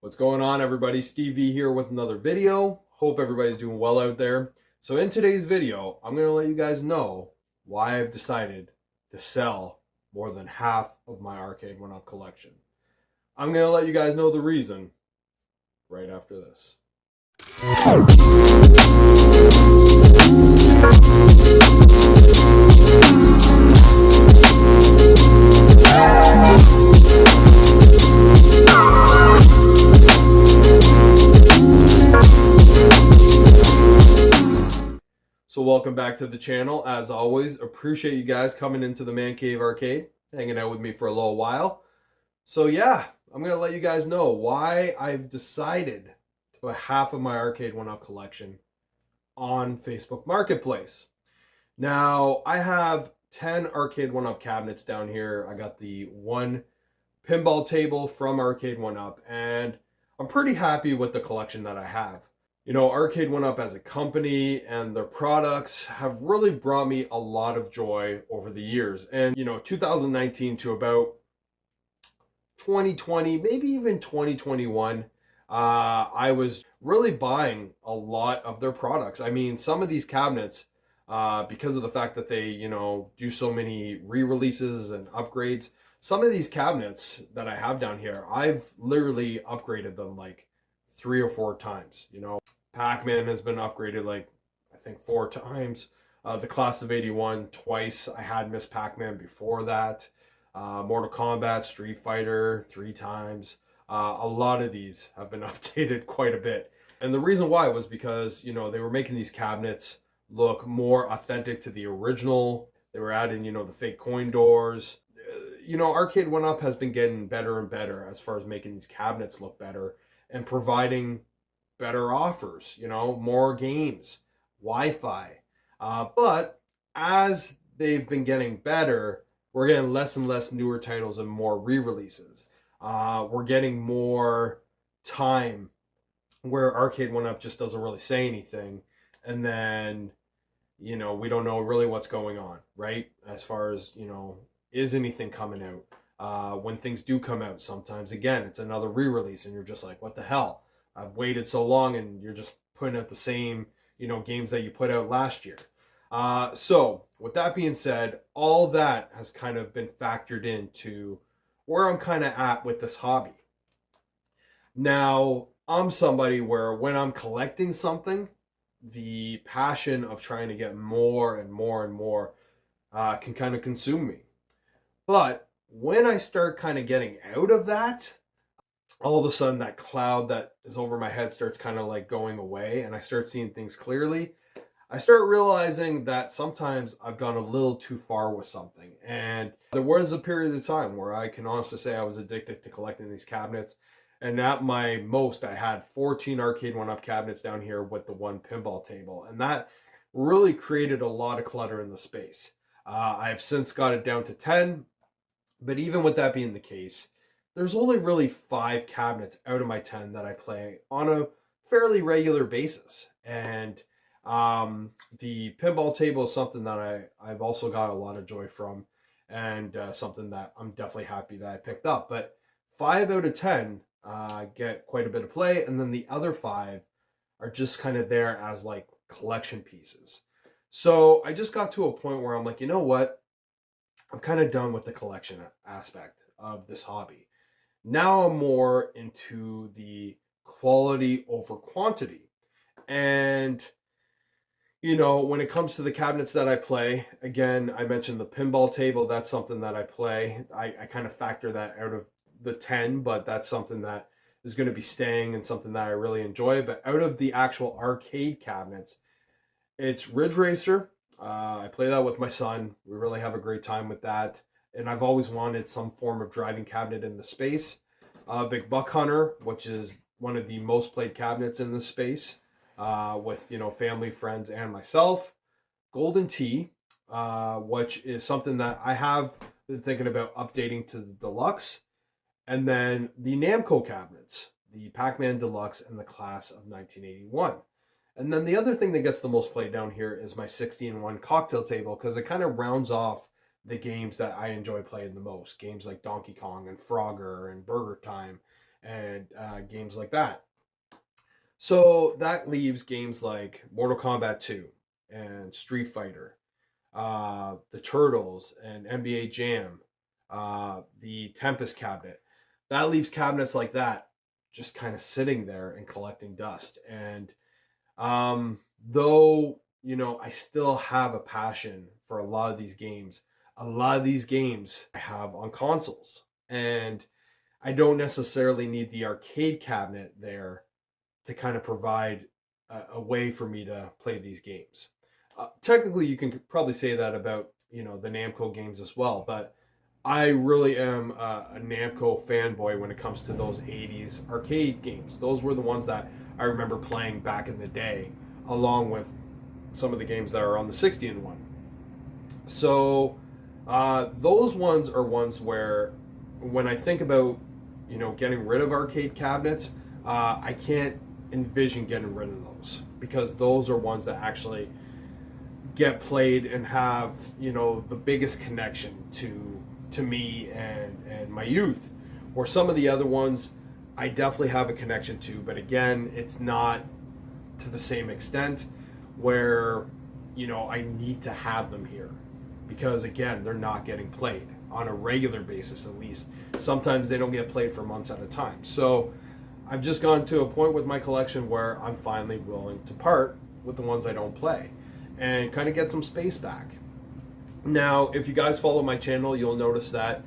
What's going on, everybody? Steve V here with another video. Hope everybody's doing well out there. So in today's video, I'm going to let you guys know why I've decided to sell more than half of my Arcade1Up collection. I'm going to let you guys know the reason right after this. So welcome back to the channel. As always, appreciate you guys coming into the Man Cave Arcade, hanging out with me for a little while. So yeah, I'm going to let you guys know why I've decided to put half of my Arcade1Up collection on Facebook Marketplace. Now, I have 10 Arcade1Up cabinets down here. I got the one pinball table from Arcade1Up, and I'm pretty happy with the collection that I have. You know, Arcade1Up as a company and their products have really brought me a lot of joy over the years. And, 2019 to about 2020, maybe even 2021, I was really buying a lot of their products. I mean, some of these cabinets, because of the fact that they, do so many re-releases and upgrades, some of these cabinets that I have down here, I've literally upgraded them like 3 or 4 times. Pac-Man has been upgraded like, I think 4 times. The class of 81 twice. I had Miss Pac-Man before that. Mortal Kombat, Street Fighter 3 times. A lot of these have been updated quite a bit. And the reason why was because, they were making these cabinets look more authentic to the original. They were adding, the fake coin doors. Arcade1Up has been getting better and better as far as making these cabinets look better and providing better offers, more games, Wi-Fi. But as they've been getting better, we're getting less and less newer titles and more re-releases. We're getting more time where Arcade1Up just doesn't really say anything. And then, we don't know really what's going on, right? As far as, is anything coming out? When things do come out, sometimes, again, it's another re-release and you're just like, what the hell? I've waited so long and you're just putting out the same, games that you put out last year. So with that being said, all that has kind of been factored into where I'm kind of at with this hobby. Now, I'm somebody where when I'm collecting something, the passion of trying to get more and more and more can kind of consume me. But when I start kind of getting out of that, all of a sudden that cloud that is over my head starts kind of like going away and I start seeing things clearly. I start realizing that sometimes I've gone a little too far with something. And there was a period of time where I can honestly say I was addicted to collecting these cabinets. And at my most, I had 14 Arcade1Up cabinets down here with the one pinball table. And that really created a lot of clutter in the space. I've since got it down to 10. But even with that being the case, there's only really 5 cabinets out of my 10 that I play on a fairly regular basis. And the pinball table is something that I've also got a lot of joy from, and something that I'm definitely happy that I picked up. But 5 out of 10 get quite a bit of play, and then the other 5 are just kind of there as like collection pieces. So I just got to a point where I'm like, you know what? I'm kind of done with the collection aspect of this hobby. Now I'm more into the quality over quantity. And, when it comes to the cabinets that I play, again, I mentioned the pinball table. That's something that I play. I kind of factor that out of the 10, but that's something that is going to be staying and something that I really enjoy. But out of the actual arcade cabinets, it's Ridge Racer. I play that with my son. We really have a great time with that. And I've always wanted some form of driving cabinet in the space. Big Buck Hunter, which is one of the most played cabinets in the space, with family, friends, and myself. Golden Tee, which is something that I have been thinking about updating to the deluxe. And then the Namco cabinets, the Pac-Man Deluxe and the class of 1981. And then the other thing that gets the most played down here is my 60-in-1 cocktail table, because it kind of rounds off the games that I enjoy playing the most. Games like Donkey Kong and Frogger and Burger Time and games like that. So that leaves games like Mortal Kombat 2 and Street Fighter, the Turtles and NBA Jam, the Tempest cabinet. That leaves cabinets like that just kind of sitting there and collecting dust. And though, I still have a passion for a lot of these games, a lot of these games I have on consoles. And I don't necessarily need the arcade cabinet there to kind of provide a way for me to play these games. Technically, you can probably say that about the Namco games as well, but I really am a Namco fanboy when it comes to those '80s arcade games. Those were the ones that I remember playing back in the day, along with some of the games that are on the 60-in-1. So those ones are ones where, when I think about getting rid of arcade cabinets, I can't envision getting rid of those, because those are ones that actually get played and have the biggest connection to me and my youth. Or some of the other ones I definitely have a connection to, but again, it's not to the same extent where I need to have them here, because again, they're not getting played on a regular basis. At least sometimes they don't get played for months at a time. So I've just gone to a point with my collection where I'm finally willing to part with the ones I don't play and kind of get some space back. Now, if you guys follow my channel, you'll notice that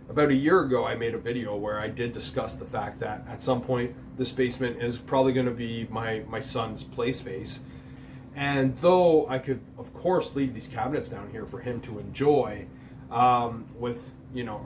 about a year ago I made a video where I did discuss the fact that at some point this basement is probably going to be my son's play space. And though I could, of course, leave these cabinets down here for him to enjoy, with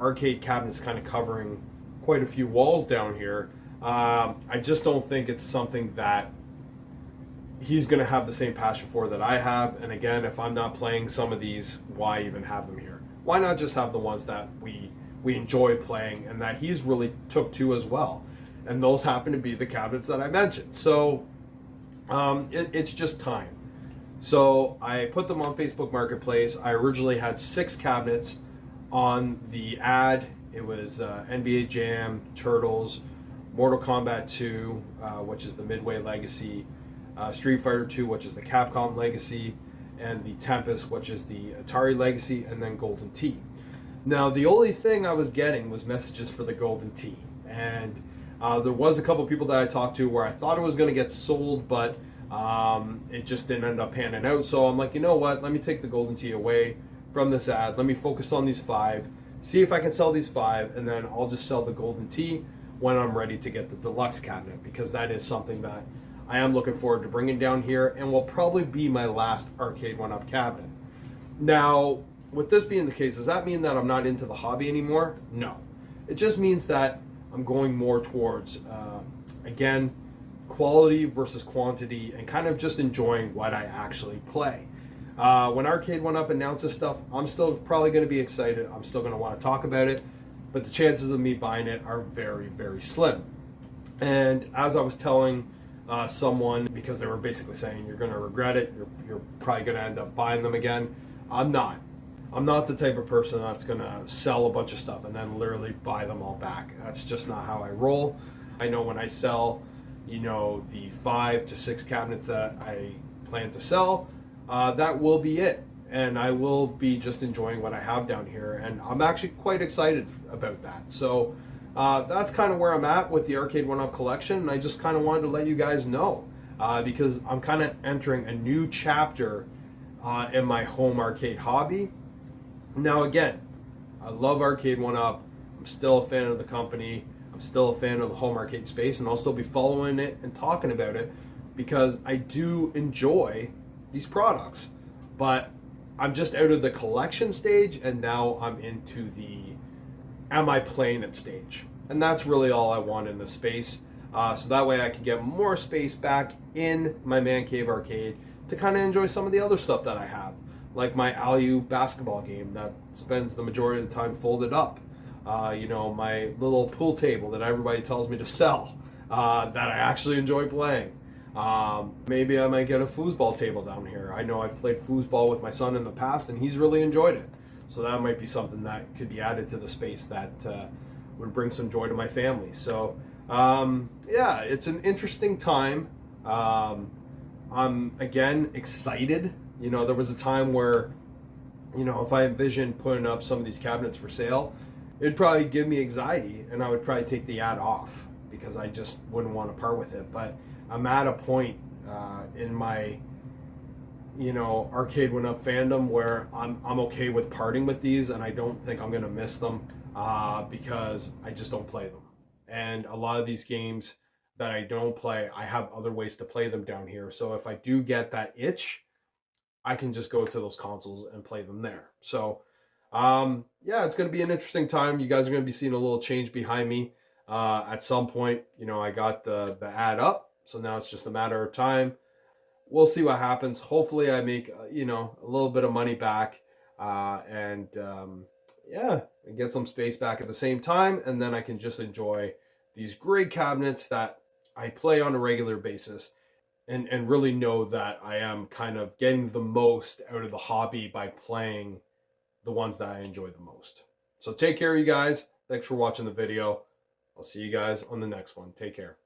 arcade cabinets kind of covering quite a few walls down here, I just don't think it's something that he's going to have the same passion for that I have. And again, if I'm not playing some of these, why even have them here? Why not just have the ones that we enjoy playing and that he's really took to as well? And those happen to be the cabinets that I mentioned. So it's just time. So I put them on Facebook Marketplace. I originally had 6 cabinets on the ad. It was NBA Jam, Turtles, Mortal Kombat 2, which is the Midway Legacy, Street Fighter 2, which is the Capcom Legacy, and the Tempest, which is the Atari Legacy, and then Golden Tee. Now, the only thing I was getting was messages for the Golden Tee. And there was a couple people that I talked to where I thought it was going to get sold, but it just didn't end up panning out. So I'm like, you know what? Let me take the Golden Tee away from this ad. Let me focus on these 5, see if I can sell these 5, and then I'll just sell the Golden Tee when I'm ready to get the deluxe cabinet, because that is something that I am looking forward to bringing down here and will probably be my last Arcade1Up cabinet. Now, with this being the case, does that mean that I'm not into the hobby anymore? No. It just means that I'm going more towards, again, quality versus quantity, and kind of just enjoying what I actually play. When Arcade1Up announces stuff, I'm still probably going to be excited. I'm still going to want to talk about it, but the chances of me buying it are very, very slim. And as I was telling someone, because they were basically saying you're going to regret it, you're probably going to end up buying them again, I'm not. I'm not the type of person that's going to sell a bunch of stuff and then literally buy them all back. That's just not how I roll. I know when I sell, the 5 to 6 cabinets that I plan to sell, that will be it. And I will be just enjoying what I have down here. And I'm actually quite excited about that. So that's kind of where I'm at with the Arcade1Up collection. And I just kind of wanted to let you guys know, because I'm kind of entering a new chapter in my home arcade hobby. Now, again, I love Arcade1Up. I'm still a fan of the company. I'm still a fan of the home arcade space, and I'll still be following it and talking about it because I do enjoy these products. But I'm just out of the collection stage, and now I'm into the am I playing it stage. And that's really all I want in this space. So that way I can get more space back in my man cave arcade to kind of enjoy some of the other stuff that I have. Like my Alu basketball game that spends the majority of the time folded up. My little pool table that everybody tells me to sell, that I actually enjoy playing. Maybe I might get a foosball table down here. I know I've played foosball with my son in the past and he's really enjoyed it. So that might be something that could be added to the space that would bring some joy to my family. So Yeah, it's an interesting time. I'm again excited. You know, there was a time where, you know, if I envisioned putting up some of these cabinets for sale, it'd probably give me anxiety, and I would probably take the ad off because I just wouldn't want to part with it. But I'm at a point in my, you know, Arcade1Up fandom where I'm okay with parting with these, and I don't think I'm gonna miss them because I just don't play them. And a lot of these games that I don't play, I have other ways to play them down here. So if I do get that itch, I can just go to those consoles and play them there. So, yeah, it's going to be an interesting time. You guys are going to be seeing a little change behind me at some point. You know, I got the ad up, so now it's just a matter of time. We'll see what happens. Hopefully, I make you know, a little bit of money back, and yeah, and get some space back at the same time, and then I can just enjoy these great cabinets that I play on a regular basis, and really know that I am kind of getting the most out of the hobby by playing the ones that I enjoy the most. So take care, you guys. Thanks for watching the video. I'll see you guys on the next one. Take care.